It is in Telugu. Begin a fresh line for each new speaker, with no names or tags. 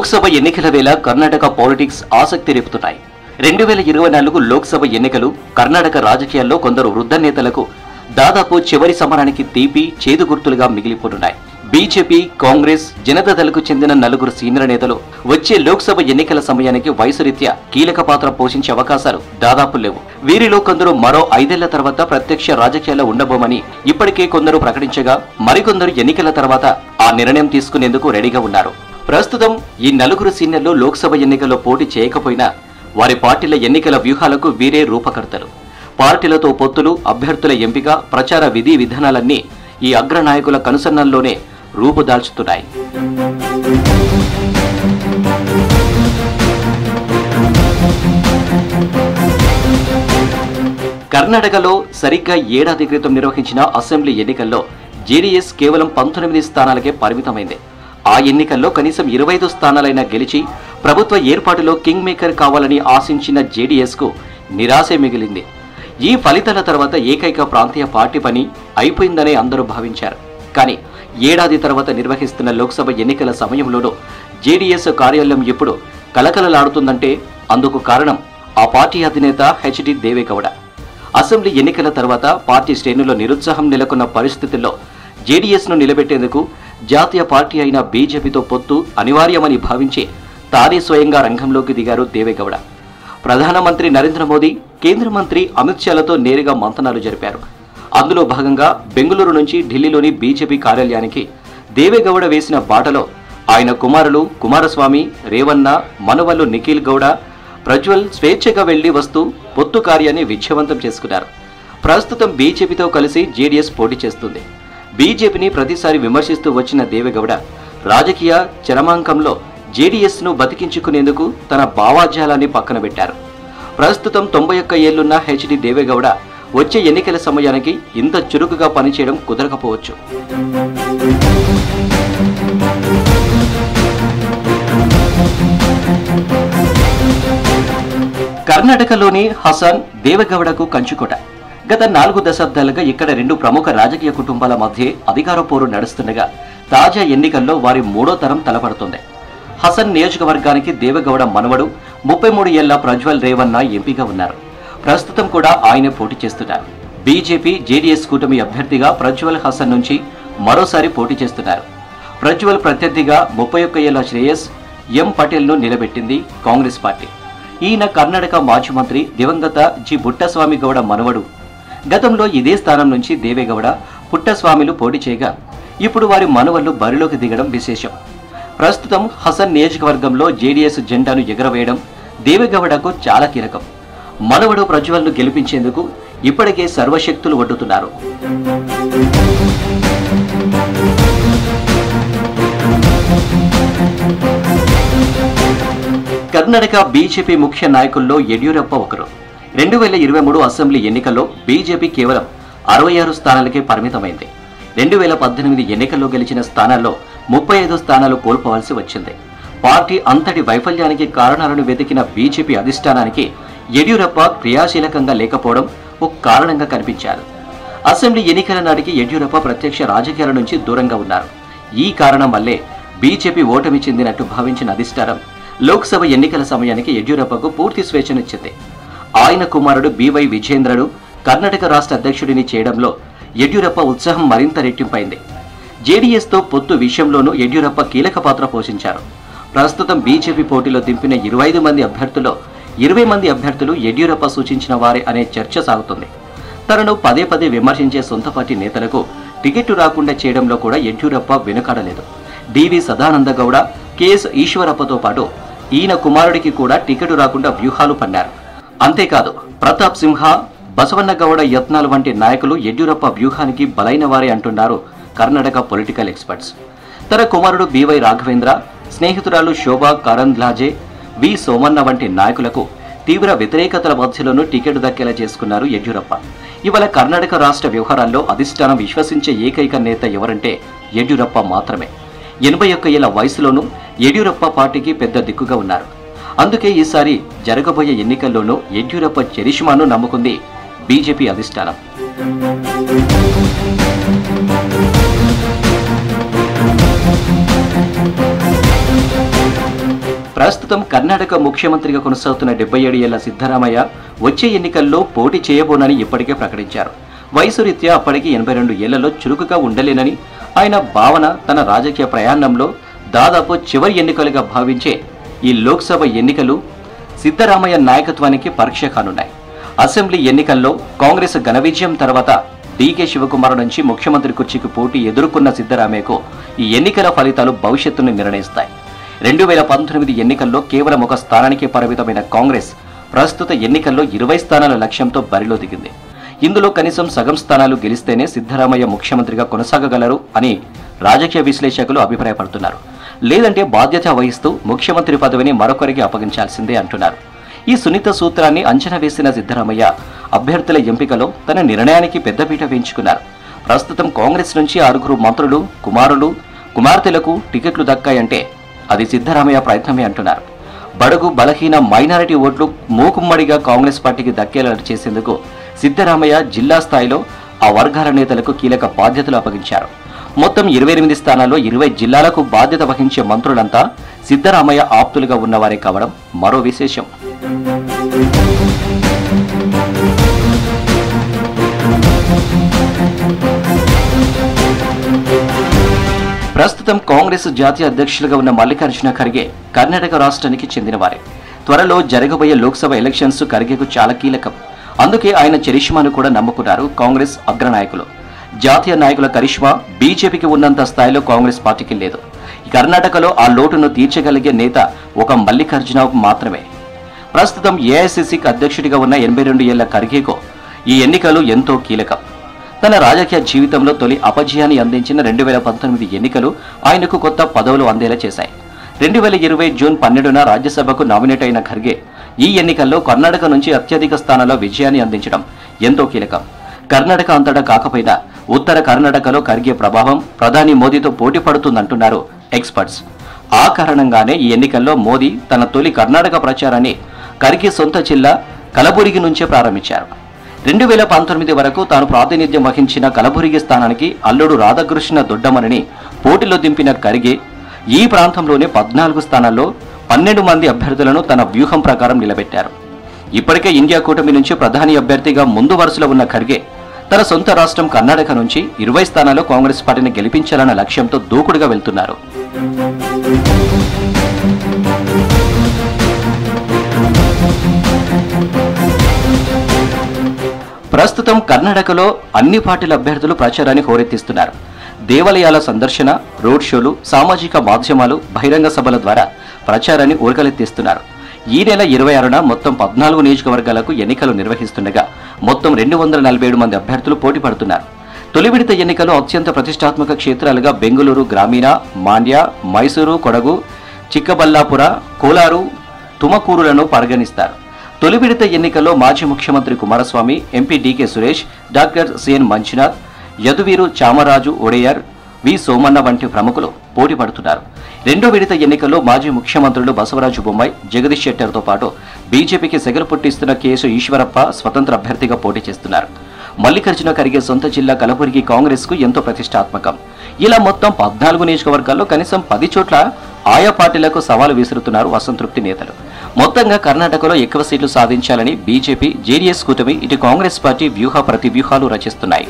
లోక్సభ ఎన్నికల వేళ కర్ణాటక పాలిటిక్స్ ఆసక్తి రేపుతున్నాయి. 2024 లోక్సభ ఎన్నికలు కర్ణాటక రాజకీయాల్లో కొందరు వృద్ధ నేతలకు దాదాపు చివరి సమరానికి తీపి చేదు గుర్తులుగా మిగిలిపోతున్నాయి. బీజేపీ, కాంగ్రెస్, జనతాదళకు చెందిన నలుగురు సీనియర్ నేతలు వచ్చే లోక్సభ ఎన్నికల సమయానికి వయసు రీత్యా కీలక పాత్ర పోషించే అవకాశాలు దాదాపు లేవు. వీరిలో కొందరు మరో 5 ఏళ్ల తర్వాత ప్రత్యక్ష రాజకీయాల్లో ఉండబోమని ఇప్పటికే కొందరు ప్రకటించగా, మరికొందరు ఎన్నికల తర్వాత ఆ నిర్ణయం తీసుకునేందుకు రెడీగా ఉన్నారు. ప్రస్తుతం ఈ నలుగురు సీనియర్లు లోక్సభ ఎన్నికల్లో పోటీ చేయకపోయినా వారి పార్టీల ఎన్నికల వ్యూహాలకు వీరే రూపకర్తలు. పార్టీలతో పొత్తులు, అభ్యర్థుల ఎంపిక, ప్రచార విధి విధానాలన్నీ ఈ అగ్రనాయకుల కనుసన్నల్లోనే రూపుదాల్చుతున్నాయి. కర్ణాటకలో సరిగ్గా ఏడాది క్రితం నిర్వహించిన అసెంబ్లీ ఎన్నికల్లో జేడీఎస్ కేవలం 19 స్థానాలకే పరిమితమైంది. ఆ ఎన్నికల్లో కనీసం 25 స్థానాలైనా గెలిచి ప్రభుత్వ ఏర్పాటులో కింగ్ మేకర్ కావాలని ఆశించిన జేడీఎస్కు నిరాశే మిగిలింది. ఈ ఫలితాల తర్వాత ఏకైక ప్రాంతీయ పార్టీ పని అయిపోయిందనే అందరూ భావించారు. కానీ ఏడాది తర్వాత నిర్వహిస్తున్న లోక్సభ ఎన్నికల సమయంలోనూ జేడీఎస్ కార్యాలయం ఇప్పుడు కలకలలాడుతుందంటే అందుకు కారణం ఆ పార్టీ అధినేత హెచ్డి దేవేగౌడ. అసెంబ్లీ ఎన్నికల తర్వాత పార్టీ శ్రేణుల్లో నిరుత్సాహం నెలకొన్న పరిస్థితుల్లో జేడీఎస్ను నిలబెట్టేందుకు జాతీయ పార్టీ అయిన బీజేపీతో పొత్తు అనివార్యమని భావించి తానే స్వయంగా రంగంలోకి దిగారు దేవేగౌడ. ప్రధానమంత్రి నరేంద్ర మోదీ, కేంద్ర మంత్రి అమిత్ షాలతో నేరుగా మంతనాలు జరిపారు. అందులో భాగంగా బెంగళూరు నుంచి ఢిల్లీలోని బీజేపీ కార్యాలయానికి దేవేగౌడ వేసిన బాటలో ఆయన కుమారులు కుమారస్వామి, రేవన్న, మనవళ్లు నిఖిల్ గౌడ, ప్రజ్వల్ స్వేచ్ఛగా వెళ్లి వస్తూ పొత్తు కార్యాన్ని విజయవంతం చేసుకున్నారు. ప్రస్తుతం బీజేపీతో కలిసి జేడీఎస్ పోటీ చేస్తుంది. బీజేపీని ప్రతిసారి విమర్శిస్తూ వచ్చిన దేవేగౌడ రాజకీయ చరమాంకంలో జేడీఎస్ను బతికించుకునేందుకు తన భావాజాలాన్ని పక్కన పెట్టారు. ప్రస్తుతం 91 ఏళ్లున్న హెచ్డి దేవేగౌడ వచ్చే ఎన్నికల సమయానికి ఇంత చురుకుగా పనిచేయడం కుదరకపోవచ్చు. కర్ణాటకలోని హసన్ దేవేగౌడకు కంచుకోట. గత 4 దశాబ్దాలుగా ఇక్కడ 2 ప్రముఖ రాజకీయ కుటుంబాల మధ్య అధికార పోరు నడుస్తుండగా తాజా ఎన్నికల్లో వారి 3వ తరం తలపడుతోంది. హసన్ నియోజకవర్గానికి దేవేగౌడ మనవడు 33 ఏళ్ల ప్రజ్వల్ రేవన్న ఎంపీగా ఉన్నారు. ప్రస్తుతం కూడా ఆయనే పోటీ చేస్తున్నారు. బీజేపీ, జేడీఎస్ కూటమి అభ్యర్థిగా ప్రజ్వల్ హసన్ నుంచి మరోసారి పోటీ చేస్తున్నారు. ప్రజ్వల్ ప్రత్యర్థిగా 31 ఏళ్ల శ్రేయస్ ఎం పటేల్ను నిలబెట్టింది కాంగ్రెస్ పార్టీ. ఈయన కర్ణాటక మాజీ మంత్రి దివంగత జి పుట్టస్వామి గౌడ మనవడు. గతంలో ఇదే స్థానం నుంచి దేవేగౌడ, పుట్టస్వామిలు పోటీ చేయగా ఇప్పుడు వారి మనవళ్లు బరిలోకి దిగడం విశేషం. ప్రస్తుతం హసన్ నియోజకవర్గంలో జేడీఎస్ జెండాను ఎగరవేయడం దేవేగౌడకు చాలా కీలకం. మనవడు ప్రజ్వల్ను గెలిపించేందుకు ఇప్పటికే సర్వశక్తులు ఒడ్డుతున్నారు. కర్ణాటక బీజేపీ ముఖ్య నాయకుల్లో యడ్యూరప్ప ఒకరు. 2023 అసెంబ్లీ ఎన్నికల్లో బీజేపీ కేవలం 66 స్థానాలకే పరిమితమైంది. 2018 ఎన్నికల్లో గెలిచిన స్థానాల్లో 35 స్థానాలు కోల్పోవాల్సి వచ్చింది. పార్టీ అంతటి వైఫల్యానికి కారణాలను వెతికిన బీజేపీ అధిష్టానానికి యడ్యూరప్ప క్రియాశీలకంగా లేకపోవడం ఒక కారణంగా కనిపించారు. అసెంబ్లీ ఎన్నికల నాటికి యడ్యూరప్ప ప్రత్యక్ష రాజకీయాల నుంచి దూరంగా ఉన్నారు. ఈ కారణం వల్లే బీజేపీ ఓటమి చెందినట్టు భావించిన అధిష్టానం లోక్సభ ఎన్నికల సమయానికి యడ్యూరప్పకు పూర్తి స్వేచ్ఛనిచ్చింది. ఆయన కుమారుడు బివై విజేంద్రను కర్ణాటక రాష్ట్ర అధ్యక్షుడిని చేయడంలో యడ్యూరప్ప ఉత్సాహం మరింత రెట్టింపైంది. జేడీఎస్తో పొత్తు విషయంలోనూ యడ్యూరప్ప కీలక పాత్ర పోషించారు. ప్రస్తుతం బీజేపీ పోటీలో దింపిన 25 మంది అభ్యర్థుల్లో 20 మంది అభ్యర్థులు యడ్యూరప్ప సూచించిన వారే అనే చర్చ సాగుతుంది. తనను పదే పదే విమర్శించే సొంత పార్టీ నేతలకు టికెట్ రాకుండా చేయడంలో కూడా యడ్యూరప్ప వెనుకాడలేదు. డివి సదానంద గౌడ, కెఎస్ ఈశ్వరప్పతో పాటు ఈయన కుమారుడికి కూడా టికెట్ రాకుండా వ్యూహాలు పన్నారు. అంతేకాదు ప్రతాప్ సింహ, బసవన్న గౌడ యత్నాలు వంటి నాయకులు యడ్యూరప్ప వ్యూహానికి బలైన వారే అంటున్నారు కర్ణాటక పొలిటికల్ ఎక్స్పర్ట్స్. తన కుమారుడు బివై రాఘవేంద్ర, స్నేహితురాలు శోభా కారంద్లాజే, వి సోమన్న వంటి నాయకులకు తీవ్ర వ్యతిరేకతల మధ్యలోనూ టికెట్ దక్కేలా చేసుకున్నారు యడ్యూరప్ప. ఇవాళ కర్ణాటక రాష్ట్ర వ్యవహారాల్లో అధిష్టానం విశ్వసించే ఏకైక నేత ఎవరంటే యడ్యూరప్ప మాత్రమే. 81 ఏళ్ల వయసులోనూ యడ్యూరప్ప పార్టీకి పెద్ద దిక్కుగా ఉన్నారు. అందుకే ఈసారి జరగబోయే ఎన్నికల్లోనూ యడ్యూరప్ప చరిష్మాను నమ్ముకుంది బీజేపీ అధిష్టానం. ప్రస్తుతం కర్ణాటక ముఖ్యమంత్రిగా కొనసాగుతున్న 77 ఏళ్ల సిద్ధరామయ్య వచ్చే ఎన్నికల్లో పోటీ చేయబోనని ఇప్పటికే ప్రకటించారు. వయసు రీత్యా అప్పటికి 82 ఏళ్లలో చురుకుగా ఉండలేనని ఆయన భావన తన రాజకీయ ప్రయాణంలో దాదాపు చివరి ఎన్నికలుగా భావించే ఈ లోక్సభ ఎన్నికలు సిద్ధరామయ్య నాయకత్వానికి పరీక్ష కానున్నాయి. అసెంబ్లీ ఎన్నికల్లో కాంగ్రెస్ ఘన విజయం తర్వాత డీకే శివకుమార్ నుంచి ముఖ్యమంత్రి కుర్చీకి పోటీ ఎదుర్కొన్న సిద్ధరామయ్యకు ఈ ఎన్నికల ఫలితాలు భవిష్యత్తును నిర్ణయిస్తాయి. 2019 ఎన్నికల్లో కేవలం ఒక స్థానానికి పరిమితమైన కాంగ్రెస్ ప్రస్తుత ఎన్నికల్లో 20 స్థానాల లక్ష్యంతో బరిలో దిగింది. ఇందులో కనీసం సగం స్థానాలు గెలిస్తేనే సిద్ధరామయ్య ముఖ్యమంత్రిగా కొనసాగగలరు అని రాజకీయ విశ్లేషకులు అభిప్రాయపడుతున్నారు. లేదంటే బాధ్యత వహిస్తూ ముఖ్యమంత్రి పదవిని మరొకరికి అప్పగించాల్సిందే అంటున్నారు. ఈ సున్నిత సూత్రాన్ని అంచనా వేసిన సిద్ధరామయ్య అభ్యర్థుల ఎంపికలో తన నిర్ణయానికి పెద్దపీట వేయించుకున్నారు. ప్రస్తుతం కాంగ్రెస్ నుంచి 6 మంత్రులు, కుమార్తెలకు టికెట్లు దక్కాయంటే అది సిద్ధరామయ్య ప్రయత్నమే అంటున్నారు. బడుగు బలహీన మైనారిటీ ఓట్లు మూకుమ్మడిగా కాంగ్రెస్ పార్టీకి దక్కేలా చేసేందుకు సిద్ధరామయ్య జిల్లా స్థాయిలో ఆ వర్గాల నేతలకు కీలక బాధ్యతలు అప్పగించారు. మొత్తం 28 స్థానాల్లో 20 జిల్లాలకు బాధ్యత వహించే మంత్రులంతా సిద్ధరామయ్య ఆప్తులుగా ఉన్నవారే కావడం మరో విశేషం. ప్రస్తుతం కాంగ్రెస్ జాతీయ అధ్యక్షులుగా ఉన్న మల్లికార్జున ఖర్గే కర్ణాటక రాష్ట్రానికి చెందినవారే. త్వరలో జరగబోయే లోక్సభ ఎలక్షన్స్ ఖర్గేకు చాలా కీలకం. అందుకే ఆయన చరిష్మాను కూడా నమ్ముకున్నారు కాంగ్రెస్ అగ్రనాయకులు. జాతీయ నాయకుల కరిష్మా బీజేపీకి ఉన్నంత స్థాయిలో కాంగ్రెస్ పార్టీకి లేదు. కర్ణాటకలో ఆ లోటును తీర్చగలిగే నేత ఒక మల్లికార్జున మాత్రమే. ప్రస్తుతం ఏఐసీసీకి అధ్యక్షుడిగా ఉన్న 82 ఏళ్ల ఖర్గేకు ఈ ఎన్నికలు ఎంతో కీలకం. తన రాజకీయ జీవితంలో తొలి అపజయాన్ని అందించిన 2019 ఎన్నికలు ఆయనకు కొత్త పదవులు అందేలా చేశాయి. 2020 జూన్ 12న రాజ్యసభకు నామినేట్ అయిన ఖర్గే ఈ ఎన్నికల్లో కర్ణాటక నుంచి అత్యధిక స్థానాల్లో విజయాన్ని అందించడం ఎంతో కీలకం. కర్ణాటక అంతటా కాకపోయినా ఉత్తర కర్ణాటకలో ఖర్గే ప్రభావం ప్రధాని మోదీతో పోటీ పడుతుందంటున్నారు ఎక్స్పర్ట్స్. ఆ కారణంగానే ఈ ఎన్నికల్లో మోదీ తన తొలి కర్ణాటక ప్రచారాన్ని ఖర్గే సొంత జిల్లా కలబురిగి నుంచే ప్రారంభించారు. 2019 వరకు తాను ప్రాతినిధ్యం వహించిన కలబురిగి స్థానానికి అల్లుడు రాధాకృష్ణ దొడ్డమనని పోటీలో దింపిన ఖర్గే ఈ ప్రాంతంలోనే 14 స్థానాల్లో 12 మంది అభ్యర్థులను తన వ్యూహం ప్రకారం నిలబెట్టారు. ఇప్పటికే ఇండియా కూటమి నుంచి ప్రధాని అభ్యర్థిగా ముందు వరుసలో ఉన్న ఖర్గే తన సొంత రాష్ట్రం కర్ణాటక నుంచి 20 స్థానాల్లో కాంగ్రెస్ పార్టీని గెలిపించాలన్న లక్ష్యంతో దూకుడుగా వెళ్తున్నారు. ప్రస్తుతం కర్ణాటకలో అన్ని పార్టీల అభ్యర్థులు ప్రచారాన్ని హోరెత్తిస్తున్నారు. దేవాలయాల సందర్శన, రోడ్ షోలు, సామాజిక మాధ్యమాలు, బహిరంగ సభల ద్వారా ప్రచారాన్ని ఊరకలెత్తిస్తున్నారు. ఈ నెల 26న మొత్తం 14 నియోజకవర్గాలకు ఎన్నికలు నిర్వహిస్తుండగా మొత్తం 247 మంది అభ్యర్థులు పోటీ పడుతున్నారు. తొలి విడత ఎన్నికలు అత్యంత ప్రతిష్టాత్మక క్షేత్రాలుగా బెంగళూరు గ్రామీణ, మాండ్య, మైసూరు, కొడగు, చిక్కబల్లాపుర, కోలారు, తుమకూరులను పరిగణిస్తారు. తొలి విడత ఎన్నికల్లో మాజీ ముఖ్యమంత్రి Kumaraswamy, MP DK Suresh, doctor CN Manjunath, Yaduveer Chamaraja Wodeyar, V Somanna వంటి ప్రముఖులు పోటీ పడుతున్నారు. రెండో విడత ఎన్నికల్లో మాజీ ముఖ్యమంత్రులు బసవరాజు బొమ్మాయి, జగదీష్ షెట్టర్తో పాటు బీజేపీకి సెగలు పుట్టిస్తున్న కేసు ఈశ్వరప్ప స్వతంత్ర అభ్యర్థిగా పోటీ చేస్తున్నారు. మల్లికార్జున ఖర్గే సొంత జిల్లా కలబురిగి కాంగ్రెస్ కు ఎంతో ప్రతిష్టాత్మకం. ఇలా మొత్తం 14 నియోజకవర్గాల్లో కనీసం 10 చోట్ల ఆయా పార్టీలకు సవాలు విసురుతున్నారు అసంతృప్తి నేతలు. మొత్తంగా కర్ణాటకలో ఎక్కువ సీట్లు సాధించాలని బీజేపీ, జేడీఎస్ కూటమి ఇటు కాంగ్రెస్ పార్టీ వ్యూహ ప్రతివ్యూహాలు రచిస్తున్నాయి.